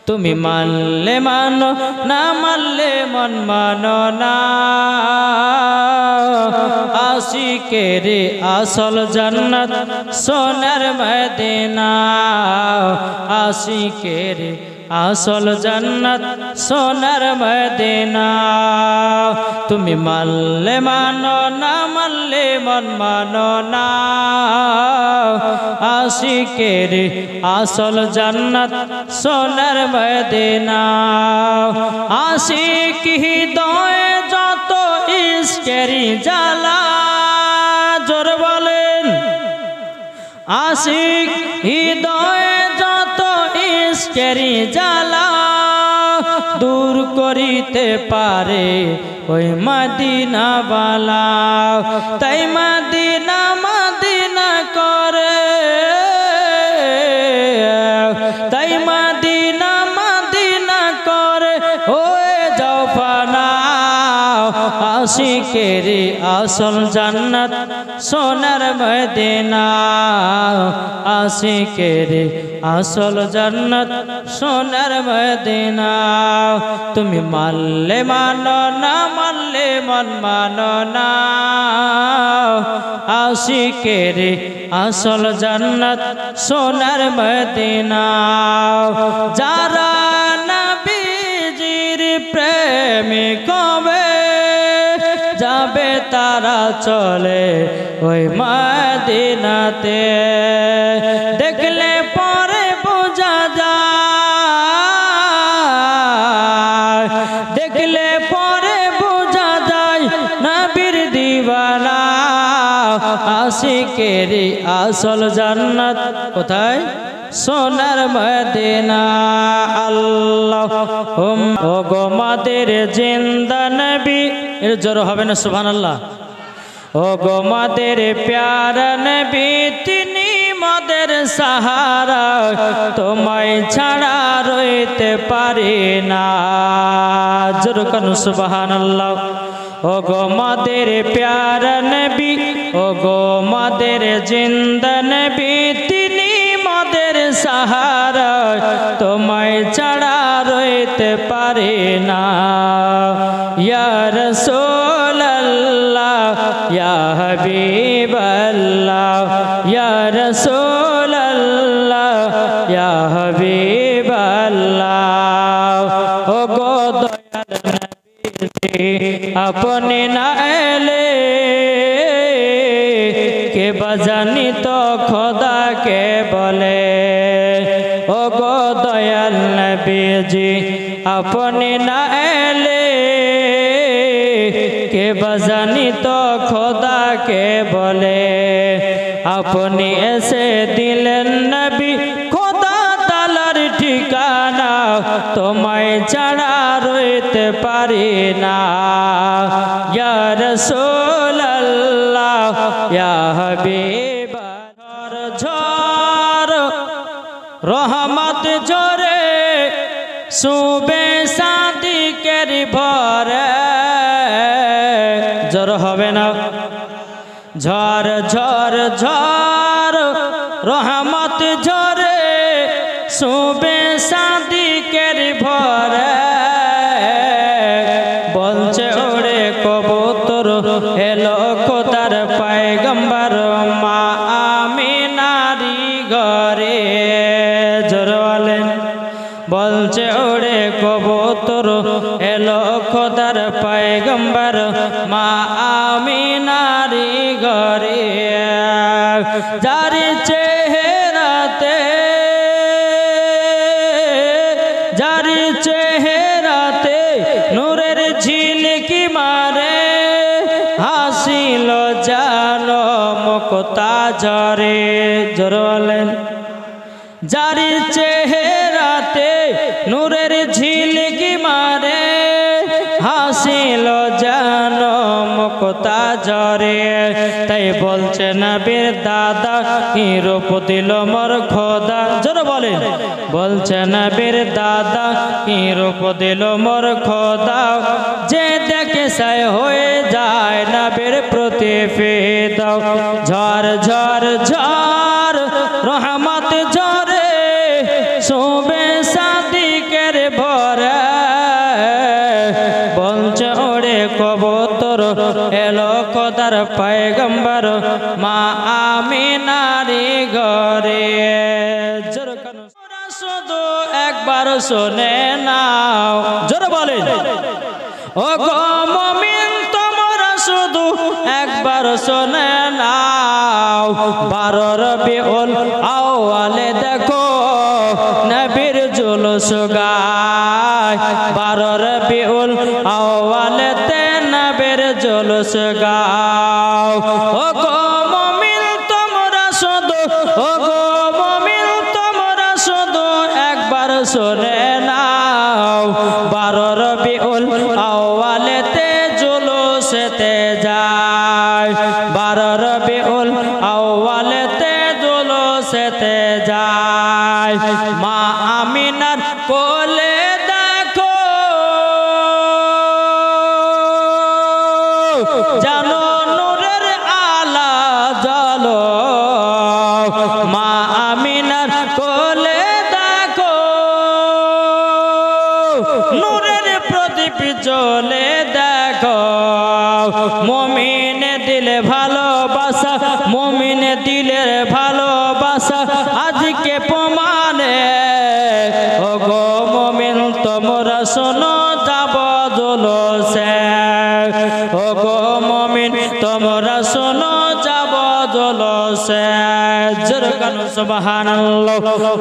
তুমি মানলে মানো না মানলে মন মানো না আশিকের আসল জান্নাত সোনার মদিনা আশিকের আসল জান্নাত সোনার মদিনা তুমি মানলে মানো না মানলে মন মানো না আশিকের আসল জান্নাত সোনার মদিনা আশিক হৃদয়ে যত ইশকেরি জ্বালা জোর বলেন আশিক হৃদয়ে যত ইশকেরি জ্বালা দূর করিতে পারে ওই মদিনা বালা তাই মদিনা মদিনা করে তাই মদিনা মদিনা করে হয়ে যাও ফানা আশিকের আসল জান্নাত সোনার মদিনা আশিকের আসল জান্নাত সোনার মদিনা তুমি মানলে মানো না মানলে মন মানো না আশিকের আসল জান্নাত সোনার মদিনা যারা নবীজির প্রেমিক হবে যাবে তারা চলে ওই মদিনাতে দেখলে পরে বোঝা যায় দেখলে পরে বোঝা যায় নবীর দিওয়ানা আশিকের আসল জান্নাত কোথায় সোনার মদিনা আল্লাহুম ও গো মাদের জিন্দা নবী এর জোর হবে না সুবহানাল্লাহ ও গো মাদের প্যারা নবী তিনি মাদের সাহারা তোমায় ছাড়া রইতে পারি না জোর করুন সুবহানাল্লাহ ও গো মাদের প্যারা নবী ও গো মাদের জিন্দা নবী তিনি মাদের সাহারা তোমায় ছাড়া রইতে পারি না ইয়া রাসূলুল্লাহ ইয়া হাবিবাল্লাহ ইয়া রাসূলুল্লাহ ইয়া হাবিবাল্লাহ ও গো দয়াল নবী আপনি না এলে কে বাজানি তো খোদা কে বলে ও গো দয়াল নবীজি আপনি না এলে কে বাজানি তো খোদা কে বলে আপনি এসে দিলেন নবী খোদা তালার ঠিকানা তোমায় ছাড়া রইতে পারি না ইয়া রাসূলুল্লাহ ইয়া হাবিবাল্লাহ ঝড় রহমত ঝরে সুবে সাদিকের ভরে ঝড় হবে না ঝড় ঝড় ঝড় রহমত ঝরে সুবে সাদিকের ভরে বলছে ওরে কবুতর এলো খোদার পয়গম্বর মা আমিনারি ঘরে জোরে বলেন বলছে ওরে কবুতর এলো খোদার পয়গম্বর মা আমিনারি ঘরে যার চেহারাতে যার চেহারাতে নূরের ঝিলকি মারে হাসিল জানো মুক্তা ঝরে জোরে বলেন যার চেহারাতে নূরের ঝিলকি মারে হাসিল জানো মুক্তা ঝরে তাই বলছে নবীর দাদা কি রূপ দিল মোর খোদা জোরে বলেন বলছে নবীর দাদা কি রূপ দিল মোর খোদা যে দেখে সাই হয়ে যায় নবীর প্রতি ফিদা ঝড় ঝড় ঝড় রহমত ঝরে সুবে সাদিকে পয়গম্বর মা আমিনারি ঘরে। শুধু একবার শুনে নাও, জোরে বলেন ও গো মুমিন তোমরা শুধু একবার শুনে নাও। 12 রবিউল আউয়ালে দেখো নবীর জুলুস গায়। 12 রবিউল আউয়ালেতে নবীর জুলুস গাও। ও গো মুমিন তোমরা শুধু, ও গো মুমিন তোমরা শুধু একবার শুনে নাও। 12 রবিউল আউয়ালেতে জুলুসেতে যায়। 12 রবিউল আউয়ালেতে জুলুসেতে যায়। মা আমিনার কোলে দেখো জানো নূরের আলা জ্বলো। মা আমিনার কোলে দেখো নূরের প্রদীপ জ্বলে দেখো। মুমিন দিলে ভালোবাসা, মুমিন দিলের ভালোবাসা আজকে প্রমাণে। ও গো মুমিন তোমরা শোনো যাব জুলুসে। ও গো মুমিন তোমরা শোনো যাব জুলুসে। জোরে কান সুবহানাল্লাহ।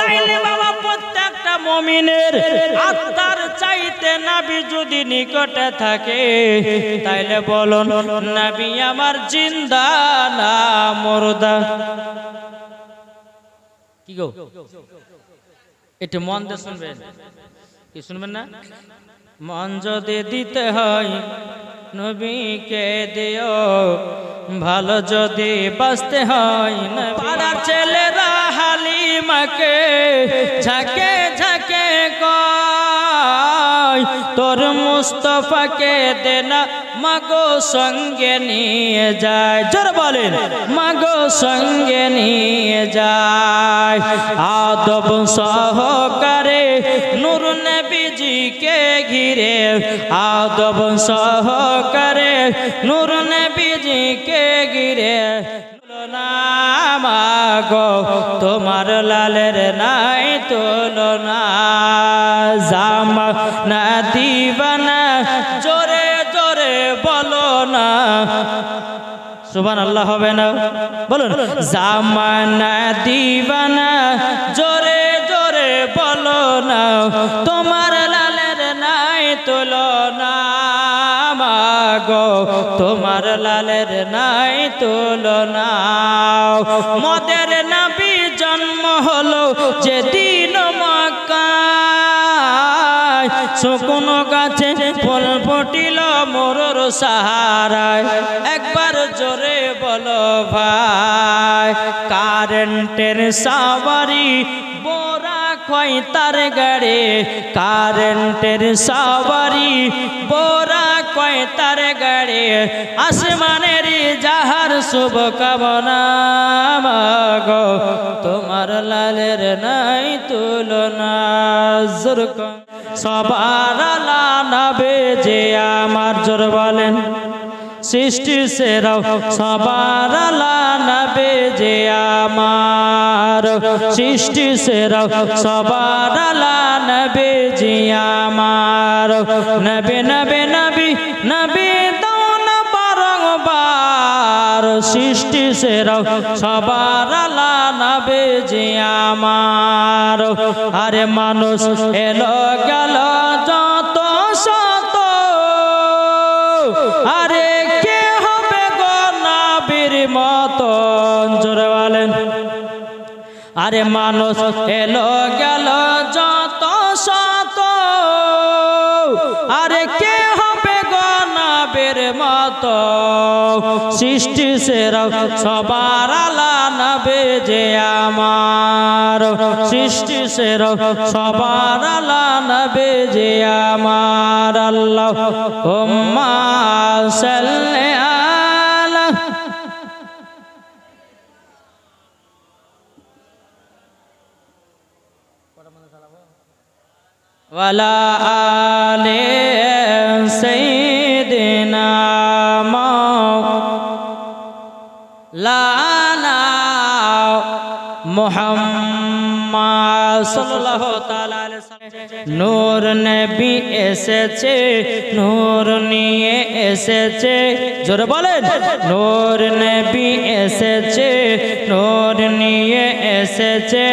তাইলে বাবা প্রত্যেকটা মুমিনের আত্মার চাইতে নবী যদি নিকটে থাকে তাইলে বলুন নবী আমার জিন্দা না মুর্দা? কি গো একটু মন দিয়ে শুনবেন, কি শুনবেন না? মন যদি দিতে হয় নবীকে দিও, ভালো যদি বাঁচতে হয় পাড়ার ছেলেরা হালিমাকে ঝাঁকে ঝাঁকে কয় তোর মুস্তফাকে দেনা মাগো সঙ্গে নিয়ে যায়। জোরে বলেন মাগো সঙ্গে নিয়ে যায়। আদব সহকারে নূর নবীজিকে ঘিরে, আদব সহকারে নূর নবীজিকে ঘিরে। মাগো তোমার লালের নাই তুলনা, জামা না দিবানা জোরে জোরে বলো না। সুবহানাল্লাহ হবে না? বলুন জামানা দিবানা জোরে জোরে বলো না। তোমার লালের নাই তুলনা মাগো তোমার লালের নাই তুলনা। মদের নবী জন্ম হলো যেদিন মক্কায়, শুকনো গাছে ফল ফুটিল মোরর সাহারায়। একবার জোরে বলো ভাই, কারেন্টের সাওয়ারি বোরা কয় তার গাড়ি, কারেন্টের সাওয়ারি বোরা কয় তার গাড়ি। আসমানের যাহার শুভ কামনা মাগো তোমার লালের নাই তুলনা। সবার আলা নবী যে আমার, জোর বলেন সৃষ্টি সেরাও সবার আলা নবী যে আমার, সৃষ্টি সেরাও সবার আলা নবী যে আমার। নবী নবী নবী নবী দান বারংবার, সৃষ্টি সেরাও সবার আলা নবী যে আমার। আরে মানুষ এলো গেল যত শত, আরে কে হবে গো নবীর মতো? জোরে বলেন আরে মানুষ এলো গেল যত শত, আরে কে হবে গো নবীর মতো? সৃষ্টি সেরা সবার আলা নবী যে আমার, সৃষ্টি সেরা সবার আলা নবী যে আমার। আল্লাহুম্মা সাল্লি আলা ওয়ালা আলি সাইয়্যিদিনা মুহাম্মদ সাল্লাল্লাহু তাআলা আলাইহি ওয়াসাল্লাম নূর নবী এসেছে নূর নিয়ে এসেছে জোরে বলেন নূর নবী এসেছে নূর নিয়ে এসেছে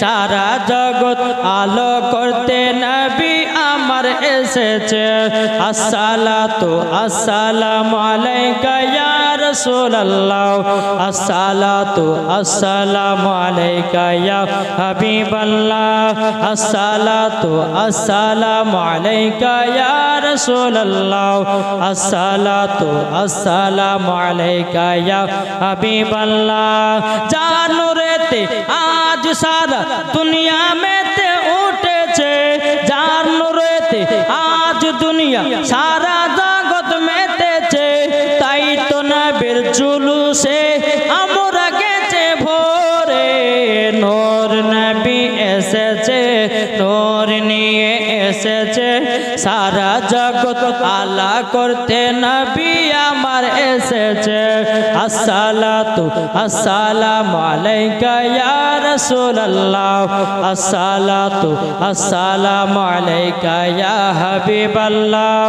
সারা জগৎ আলো করতে নবী আমার এসেছে আসসালাতু আসসালামু আলাইকা ইয়া রাসূলুল্লাহ আসসালাতু আসসালামু আলাইকা ইয়া হাবিবাল্লাহ আসসালাতু আসসালামু আলাইকা ইয়া রাসূলুল্লাহ আসসালাতু আসসালামু আলাইকা ইয়া হাবিবাল্লাহ জানুরেতে আজ সারা দুনিয়া মেতে উঠেছে জানুরেতে আজ দুনিয়া সারা জগৎ মেতেছে তাই তো নবীর জুলুসে আমরা গেছে ভোরে নূর নবী এসেছে নূর নিয়ে এসেছে সারা জগৎ আলা করতে নবী আমার এসেছে আসসালাতু আসসালামু আলাইকা ইয়া রাসূলুল্লাহ আসসালাতু আসসালামু আলাইকা ইয়া হাবিবাল্লাহ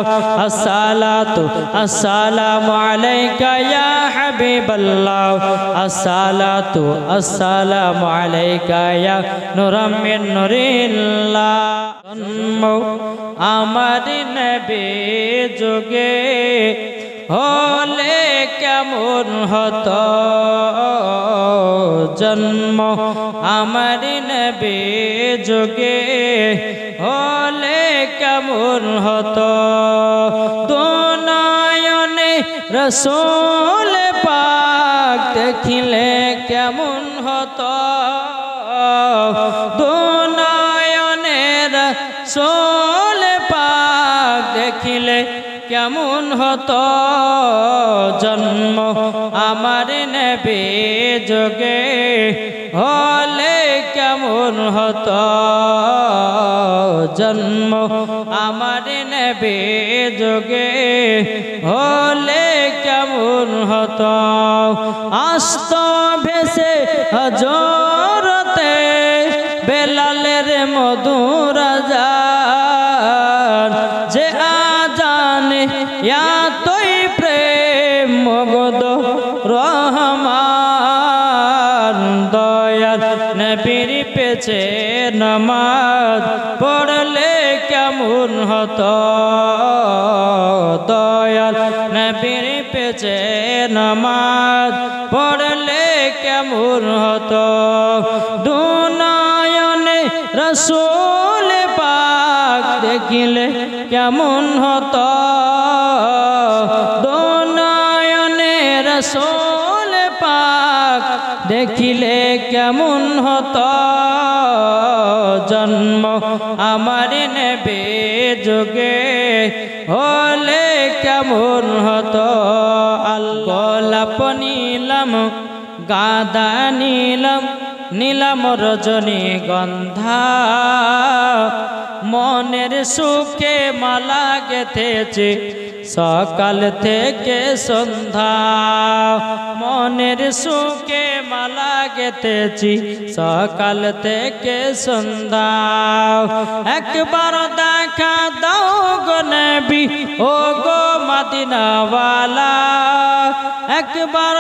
আসসালাতু আসসালামু আলাইকা ইয়া হাবিবাল্লাহ আসসালাতু আসসালামু আলাইকা ইয়া নূরাম মিন নূরিল্লাহ জন্ম আমার নবী যুগে হলে কেমন হতো জন্ম আমার নবী যুগে হলে কেমন হতো দুনয়নে রাসূল পাক দেখিলে কেমন হতো দুনয়নে রাসূল পাক দেখিলে কেমন হতো জন্ম আমার নবী যুগে হলে কেমন হতো জন্ম আমার নবী যুগে হলে কেমন হতো আস্ত ভেসে হজরতে বেলালের মধুর আযান যে আযানে এতই প্রেম মগদ রহমান দয়াল নবীর পেছে নামাজ পড়লে কেমন হতো দয়াল নবীর পেছে নামাজ পড়লে কেমন হতো দুনয়নে রাসূল পাক দেখিলে কেমন হতো দুনয়নে রাসূল পাক দেখিলে কেমন হতো জন্ম আমার নবী যুগে হলে কেমন হতো গোলাপ নিলাম গাঁদা নিলাম নীলাম রজনীগন্ধা মনের সুখে মালা গেঁথেছে সকাল থেকে সন্ধ্যা মনের সুখে মালা গেঁথেছি সকাল থেকে সন্ধ্যা একবার দেখা দাও গো নবী ও গো মদিনাওয়ালা একবার